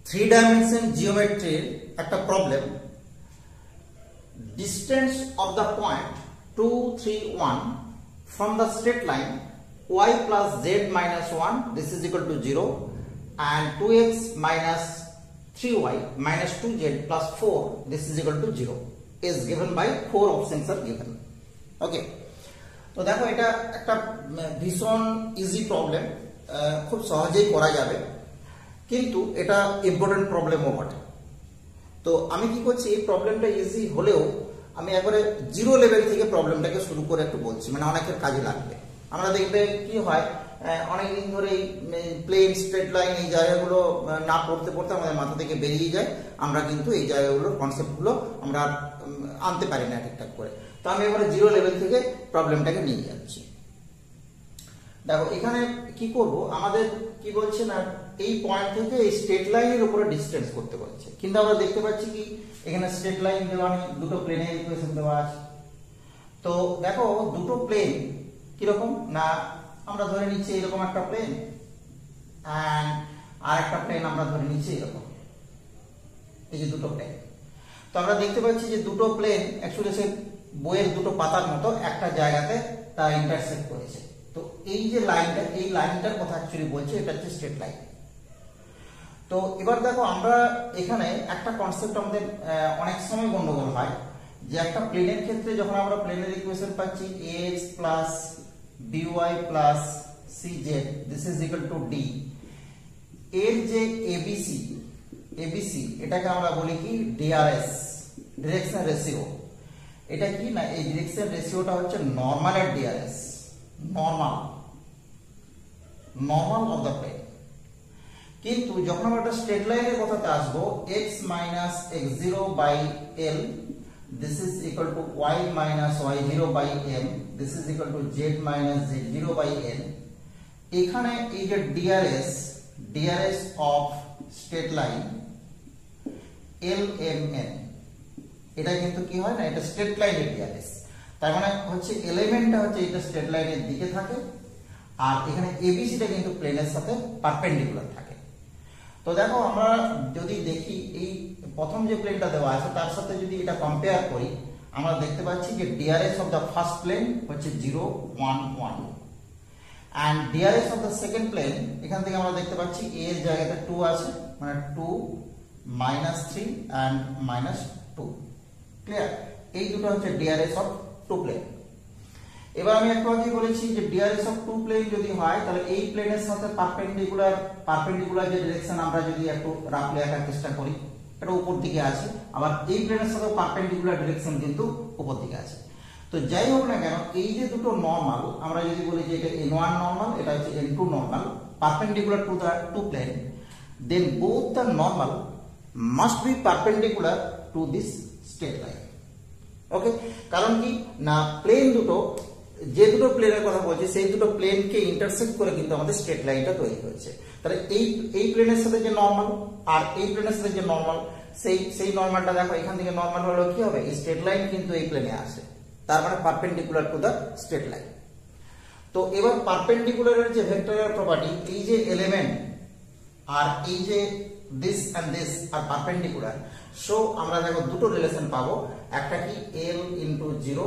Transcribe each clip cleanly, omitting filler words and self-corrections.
Three dimension জিওমেট্রির একটা problem. Distance of the point 2, 3, 1 from the straight line y plus z minus 1 this is equal to 0 and 2x minus 3y minus 2z plus 4 this is equal to 0 is given by 4 options are given. Okay, তো দেখো এটা একটা ভীষণ easy problem, খুব সহজেই করা যাবে, কিন্তু এটা ইম্পর্টেন্ট প্রবলেমও বটে। তো আমি কি করছি, এই প্রবলেমটা ইজি হলেও আমি একবারে জিরো লেভেল থেকে প্রবলেমটাকে শুরু করে একটু বলছি, মানে অনেকের কাজে লাগবে। আমরা দেখবে কি হয়, অনেকদিন ধরে প্লেন স্ট্রেট লাইন এই জায়গাগুলো না পড়তে পড়তে আমাদের মাথা থেকে বেরিয়ে যায়, আমরা কিন্তু এই জায়গাগুলোর কনসেপ্টগুলো আমরা আনতে পারি না ঠিকঠাক করে। তো আমি এবারে জিরো লেভেল থেকে প্রবলেমটাকে নিয়ে যাচ্ছি। দেখো এখানে কি করব, আমাদের কি বলছে না, এই পয়েন্ট থেকে এই স্ট্রেট লাইনের উপরে ডিসটেন্স করতে বলছে, কিন্তু আমরা দেখতে পাচ্ছি কি এখানে স্ট্রেট লাইন দেওয়া নেই, দুটো প্লেনের ইকুয়েশন দেওয়া আছে। তো দেখো দুটো প্লেন কিরকম না, আমরা ধরে নিচ্ছি এরকম একটা প্লেন এন্ড আর একটা প্লেন আমরা ধরে নিচ্ছি এরকম, এই যে দুটো প্লেন। তো আমরা দেখতে পাচ্ছি যে দুটো প্লেন অ্যাকচুয়ালি সে বইয়ের দুটো পাতার মতো একটা জায়গাতে তারা ইন্টারসেক্ট করেছে। তো এই যে লাইনটা, এই লাইনটার কথা অ্যাকচুয়ালি বলছে, এটা হচ্ছে স্ট্রেট লাইন। তো এবার দেখো আমরা এখানে একটা কনসেপ্ট আমাদের অনেক সময় গন্ডগোল হয়, যে একটা প্লেনের ক্ষেত্রে যখন আমরা প্লেনের ইকুয়েশন পাচ্ছি ax plus by plus cz this is equal to d, এর যে abc এটাকে আমরা বলি কি drs, ডিরেকশন রেশিও। এটা কি না, এই ডিরেকশন রেশিওটা হচ্ছে নরমালের drs, normal of the plane. কিন্তু যখন আমরা একটা স্ট্রেট লাইনের কথাতে আসবো, x minus x0 by l this is equal to y minus y0 by m this is equal to z minus z0 by n, এখানে এই যে drs of straight line lmn, এটা কিন্তু কি হয় না, এটা স্ট্রেট লাইনের drs। তার মানে হচ্ছে এলিমেন্টটা হচ্ছে এটা স্ট্রেট লাইনের দিকে থাকে, আর এখানে এবিসিটা কিন্তু প্লেনের সাথে পারপেন্ডিকুলার থাকে। তো দেখো আমরা যদি দেখি এই প্রথম যে প্লেনটা দেওয়া আছে তার সাথে যদি এটা কম্পেয়ার করি, আমরা দেখতে পাচ্ছি যে DRS of the first plane হচ্ছে 0, 1, 1 and DRS of the second plane, এখান থেকে আমরা দেখতে পাচ্ছি a এর জায়গাতে 2 আছে, মানে 2, -3 এন্ড -2। ক্লিয়ার? এই দুটো হচ্ছে ডিআরএস অফ টু প্লেন। এবার আমি একটু আগে বলেছি যে ডিআরএস অফ টু প্লেন যদি হয়, তাহলে এই প্লেনের সাথে পারপেন্ডিকুলার যে ডিরেকশন আমরা যদি একটু রাফলি আঁকার চেষ্টা করি, এটা উপর দিকে আছে, আবার এই প্লেনের সাথে পারপেন্ডিকুলার ডিরেকশন কিন্তু উপর দিকে আছে। তো যাই হোক না কেন, এই যে দুটো নরমাল, আমরা যদি বলি যে এটা n1 নরমাল, এটা হচ্ছে n2 normal, perpendicular to the to plane, then both the normal must be perpendicular to this straight line. Okay, কারণ কি না, প্লেন দুটো, যে দুটো প্লেনের কথা বলছি সেই দুটো প্লেনকে ইন্টারসেক্ট করে কিন্তু আমাদের স্ট্রেট লাইনটা তৈরি হয়েছে। তাহলে এই প্লেনের সাথে যে নরমাল আর এই প্লেনের সাথে যে নরমাল, সেই নরমালটা দেখো এখান থেকে নরমাল হলো কি হবে, এই স্ট্রেট লাইন কিন্তু এই প্লেনে আসে, তার মানে perpendicular to the straight line. তো এবার পারপেন্ডিকুলারের যে ভেক্টরের প্রপার্টি, এই যে এলিমেন্ট আর এই যে দিস এন্ড দিস আর পারপেন্ডিকুলার, সো আমরা দেখো দুটো রিলেশন পাবো, একটা কি l into 0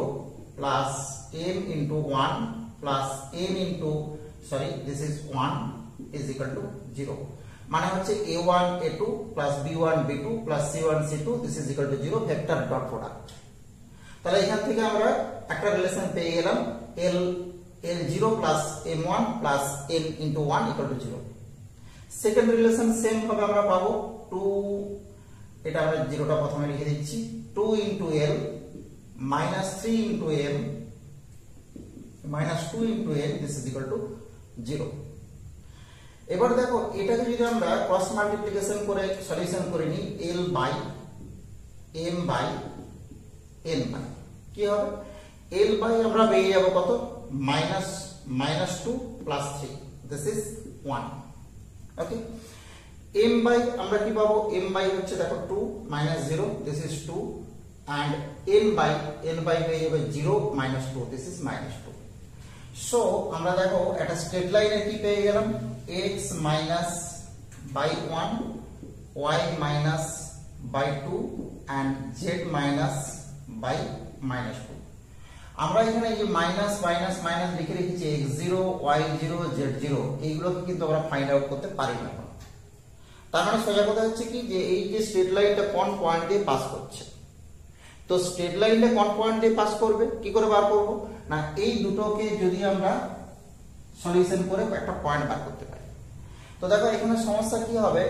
plus m into 1 plus m into this is 1 is equal to 0, মানে হচ্ছে a1 a2 plus b1 b2 plus c1 c2 this is equal to 0 vector dot product. তাহলে এখান থেকে আমরা একটা রিলেশন পেয়ে গেলাম, l0 plus m1 plus n into 1 equal to 0। Second relation same ভাবে আমরা পাবো 2, এটা আমরা জিরোটা প্রথমে লিখে দিচ্ছি, 2 into l minus 3 into m minus 2 into n this is equal to 0। এবার দেখো এটাকে যদি আমরা ক্রস মাল্টিপ্লিকেশন করে সলিউশন করে নিই, l by m by n by কি হবে, l by আমরা পেয়ে যাব কত, -2 plus 3 this is 1। Okay, m by আমরা কি পাবো, m by হচ্ছে দেখো 2 -0 this is 2 and n by হয়ে যাবে 0 -2 this is -2। সো আমরা দেখো একটা স্ট্রেট লাইনে কি পেয়ে গেলাম, x minus by 1 y minus by 2 and z minus by minus 2. আমরা এখানে এই যে মাইনাস মাইনাস মাইনাস লিখে রেখেছি x0 y0 z0 এইগুলোকে কিন্তু আমরা ফাইন্ড আউট করতে পারি না। তার মানে সোজা কথা হচ্ছে কি যে এই যে স্ট্রেট লাইনটা কোন পয়েন্ট দিয়ে পাস করছে, তো স্ট্রেট লাইনটা কোন পয়েন্ট দিয়ে পাস করবে কি করে বার করব না, এই দুটোকে যদি আমরা সলিউশন করে একটা পয়েন্ট বার করতে পারি। তো দেখো এখানে সমস্যা কি হবে,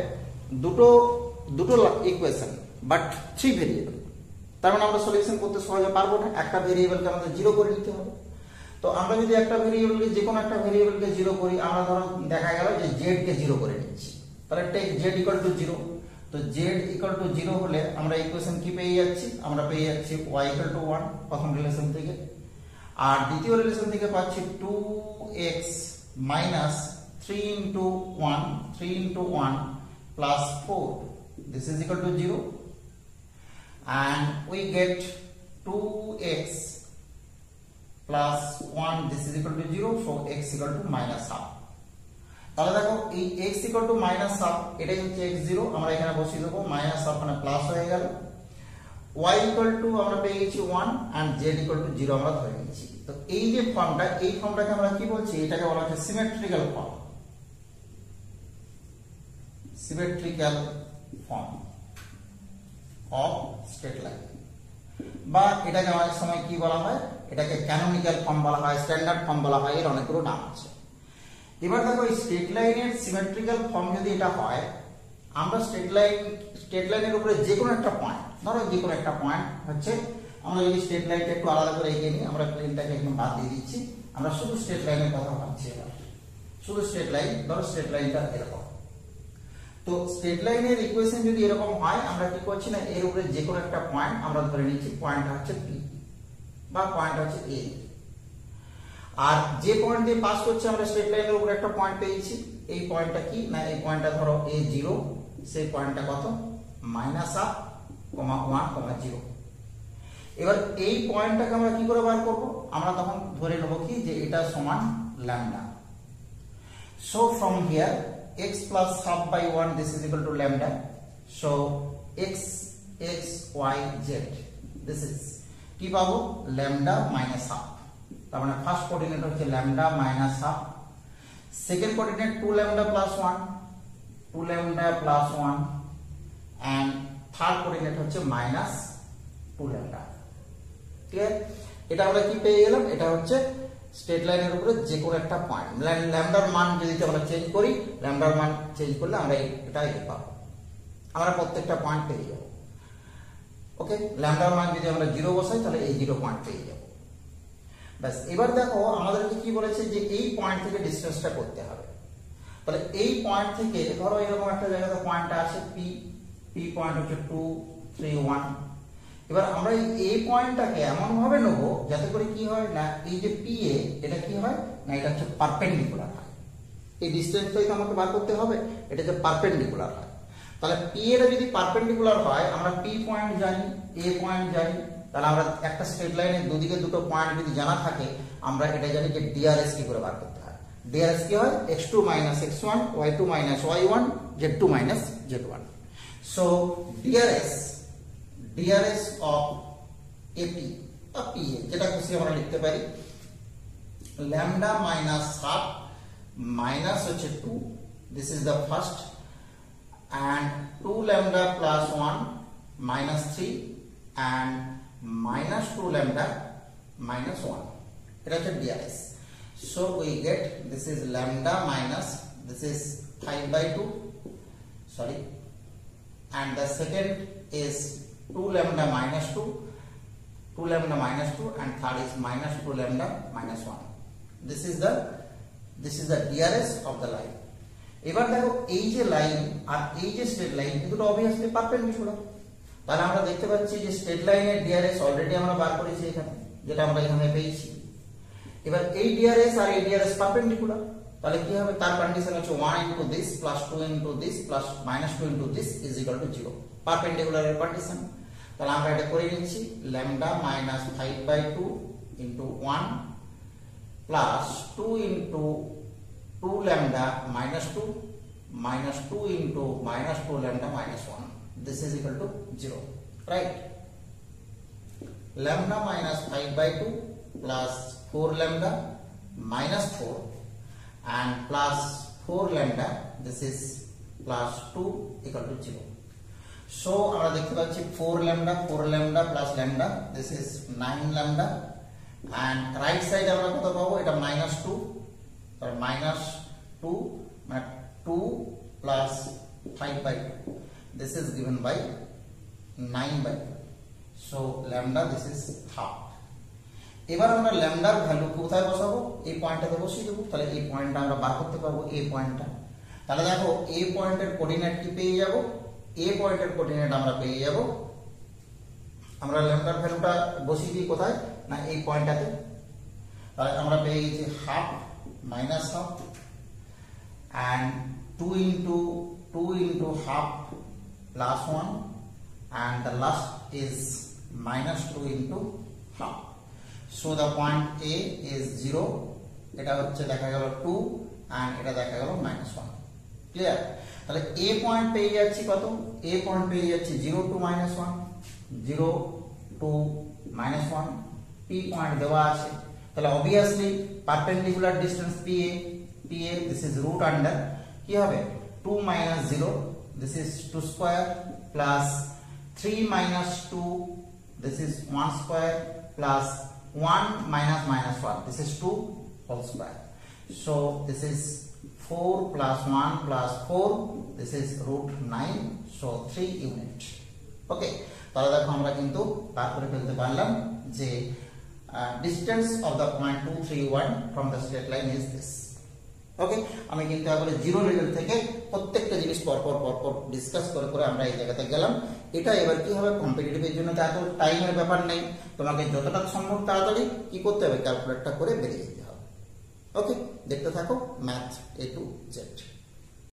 দুটো ইকুয়েশন বাট 3 ভেরিয়েবল, তার মানে আমরা সলিউশন করতে সহজে পারবো না, একটা ভেরিয়েবলকে আমাদের জিরো করে নিতে হবে। তো আমরা যদি একটা ভেরিয়েবলকে যে কোনো একটা ভেরিয়েবলকে জিরো করি, আমরা ধরো দেখা গেল যে z কে জিরো করে নিচ্ছি, তাহলে টেক z ইকুয়াল টু 0। তো z ইকুয়াল টু 0 হলে আমরা ইকুয়েশন কি পেয়ে যাচ্ছি, আমরা পেয়ে যাচ্ছি y ইকুয়াল টু 1 প্রথম রিলেশন থেকে, আর দ্বিতীয় রিলেশন থেকে পাচ্ছি 2x minus 3 into 1 plus 4, this is equal to 0, and we get 2x plus 1, this is equal to 0, so x equal to minus half. তাহলে দেখো এই x equal to minus half এটাই হচ্ছে x0, আমরা এখানে বসিয়ে দেবো minus half মানে প্লাস হয়ে গেল, y equal to আমরা পেয়ে গেছি 1 and z equal to 0 আমরা ধরে নিয়েছি। তো এই যে ফর্মটা, এই ফর্মটাকে আমরা কি বলছি, এটাকে বলা হচ্ছে symmetrical form, symmetrical form of straight line, বা এটাকে অনেক সময় কি বলা হয়, এটাকে ক্যানোনিক্যাল ফর্ম বলা হয়, স্ট্যান্ডার্ড ফর্ম বলা হয়, এর অনেকগুলো নাম আছে। এবার দেখো এই স্ট্রেট লাইনের সিমেট্রিক্যাল ফর্ম যদি এটা হয়, আমরা স্ট্রেট লাইনের উপরে যে কোনো একটা পয়েন্ট, ধরো যে কোনো একটা পয়েন্ট হচ্ছে, আমরা যদি স্ট্রেট লাইনটা একটু আলাদা করে এগিয়ে নিই, আমরা প্লেনটাকে একদম বাদ দিয়ে দিচ্ছি, আমরা শুধু স্ট্রেট লাইনের কথা ভাবছি এবার, শুধু স্ট্রেট লাইন, ধরো স্ট্রেট লাইনটা এরকম। তো স্ট্রেট লাইনের ইকুয়েশন যদি এরকম হয়, আমরা কি করছি না, এর উপরে যে কোনো একটা পয়েন্ট আমরা ধরে নিচ্ছি, পয়েন্টটা হচ্ছে P বা পয়েন্ট হচ্ছে A, আর যে পয়েন্ট দিয়ে পাস করছে আমরা স্ট্রেট লাইনের উপরে একটা পয়েন্ট পেয়েছি, এই পয়েন্টটা কি না, এই পয়েন্টটা ধরো A0, সেই পয়েন্টটা কত -1, 0। এবার এই পয়েন্টটাকে আমরা কি করে বার করব, আমরা তখন ধরে নেব কি যে এটা সমান lambda. So from here x plus half by 1, this is equal to lambda, so x y z, this is কি পাবো, lambda minus half, তার মানে ফার্স্ট কোঅর্ডিনেট হচ্ছে lambda minus half, second coordinate 2 lambda plus 1 and third coordinate হচ্ছে minus 2 lambda। Clear? এটা আমরা কি পেয়ে গেলাম, এটা হচ্ছে স্ট্রেট লাইনের উপরে যে কোনো একটা পয়েন্ট, ল্যামডার মান যদি আমরা চেঞ্জ করি, ল্যামডার মান চেঞ্জ করলে আমরা এটা পাবো, আমরা প্রত্যেকটা পয়েন্ট পেয়ে যাব। ওকে, ল্যামডার মান যদি আমরা 0 বসাই তাহলে এই 0 পয়েন্ট পেয়ে যাব। ব্যাস, এবার দেখো আমাদেরকে কি বলেছে যে এই পয়েন্ট থেকে ডিসটেন্সটা করতে হবে। তাহলে এই পয়েন্ট থেকে ধরো এরকম একটা জায়গাতে পয়েন্টটা আছে P পয়েন্ট হচ্ছে 2 3 1। এবার আমরা এই পয়েন্টটাকে এমন ভাবে নেব যাতে করে কি হয় না, এই যে PA এটা কি হয় না, এটা হচ্ছে পারপেন্ডিকুলার হয়, এই ডিসটেন্সটাই তো আমাকে বার করতে হবে, এটা যে পারপেন্ডিকুলার হয়। তাহলে PA এর যদি পারপেন্ডিকুলার হয়, আমরা P পয়েন্ট জানি, A পয়েন্ট জানি, তাহলে আমরা একটা স্ট্রেট লাইনের দুদিকে দুটো পয়েন্ট যদি জানা থাকে, আমরা এটা জানি যে DRS কি করে বার করতে হয়। DRS কি হয়, x2 - x1, y2 - y1, z2 - z1। So DRS of AP বা PA যেটা খুশি আমরা লিখতে পারি, lambda minus half minus হচ্ছে 2, this is the first, and 2 lambda plus 1 minus 3 and minus 2 lambda minus 1, এটা হচ্ছে DRS। So we get this is lambda minus, this is 5/2, sorry, and the second is 2 lambda minus 2 and third is minus 2 lambda minus 1. This is the DRS of the line. এবার দেখো এই যে line আর এই যে straight line দুটো obviously perpendicular, তাহলে আমরা দেখতে পাচ্ছি যে স্ট্রেট লাইনের DRS অলরেডি আমরা বার করেছি এখানে, যেটা আমরা এখানে পেয়েছি। এবার এই DRS আর এই DRS পারপেন্ডিকুলার, তাহলে কি হবে, তার কন্ডিশন হচ্ছে 1 into this plus 2 into this plus minus 2 into this is equal to 0, perpendicular এর কন্ডিশন। তাহলে আমরা এটা করে নিচ্ছি, lambda minus 5/2 into 1 plus 2 into 2 lambda minus 2 minus 2 into minus 2 lambda minus 1. This is equal to 0, right? Lambda minus 5 by 2 plus 4 lambda minus 4 and plus 4 lambda, this is plus 2 equal to 0. So আমরা দেখতে পাচ্ছি 4 lambda plus lambda, this is 9 lambda, and right side আমরা কত পাবো, এটা minus 2, তাহলে minus 2 মানে 2 plus 5 by 2, this is given by 9 by 2. So lambda, this is half. এবার আমরা ল্যামডার ভ্যালু কোথায় বসাবো, এই পয়েন্টটাতে বসিয়ে দেবো, তাহলে এই পয়েন্টটা আমরা বার করতে পারবো, এই পয়েন্টটা। তাহলে দেখো এই পয়েন্টের কোঅর্ডিনেট কি পেয়ে যাব, এই পয়েন্টের কোঅর্ডিনেট আমরা পেয়ে যাব, আমরা ল্যামডার ভ্যালুটা বসিয়ে দিই কোথায় না এই পয়েন্টটাতে, তাহলে আমরা পেয়ে গেছি half minus half and 2 into half plus 1 and the last is minus 2 into half. So the point A is 0, এটা হচ্ছে দেখা গেল 2 and এটা দেখা গেল minus 1. ক্লিয়ার? তাহলে A পয়েন্ট পেয়ে যাচ্ছি কত, A পয়েন্ট পেয়ে যাচ্ছি 0 to minus 1, 0 to minus 1, P point দেওয়া আছে, তাহলে obviously perpendicular distance PA, this is root under কি হবে 2 minus 0, this is 2 square plus 3 minus 2, this is 1 square plus 1 minus 1, this is 2 whole square. So this is 4 plus 1 plus 4, this is root 9, so 3 unit. Okay, তাহলে দেখো আমরা কিন্তু বার করে ফেলতে পারলাম যে distance of the point 231 from the straight line is this. ওকে, আমি কিন্তু একবারে জিরো লেভেল থেকে প্রত্যেকটা জিনিস পরপর ডিসকাস করে আমরা এই জায়গাতে গেলাম। এটা এবার কি হবে, কম্পিটিটিভের জন্য তো এত টাইমের ব্যাপার নেই, তোমাকে যতটা সম্ভব তাড়াতাড়ি কি করতে হবে, ক্যালকুলেটটা করে বেরিয়ে যেতে হবে। ওকে, দেখতে থাকো ম্যাথ A to Z।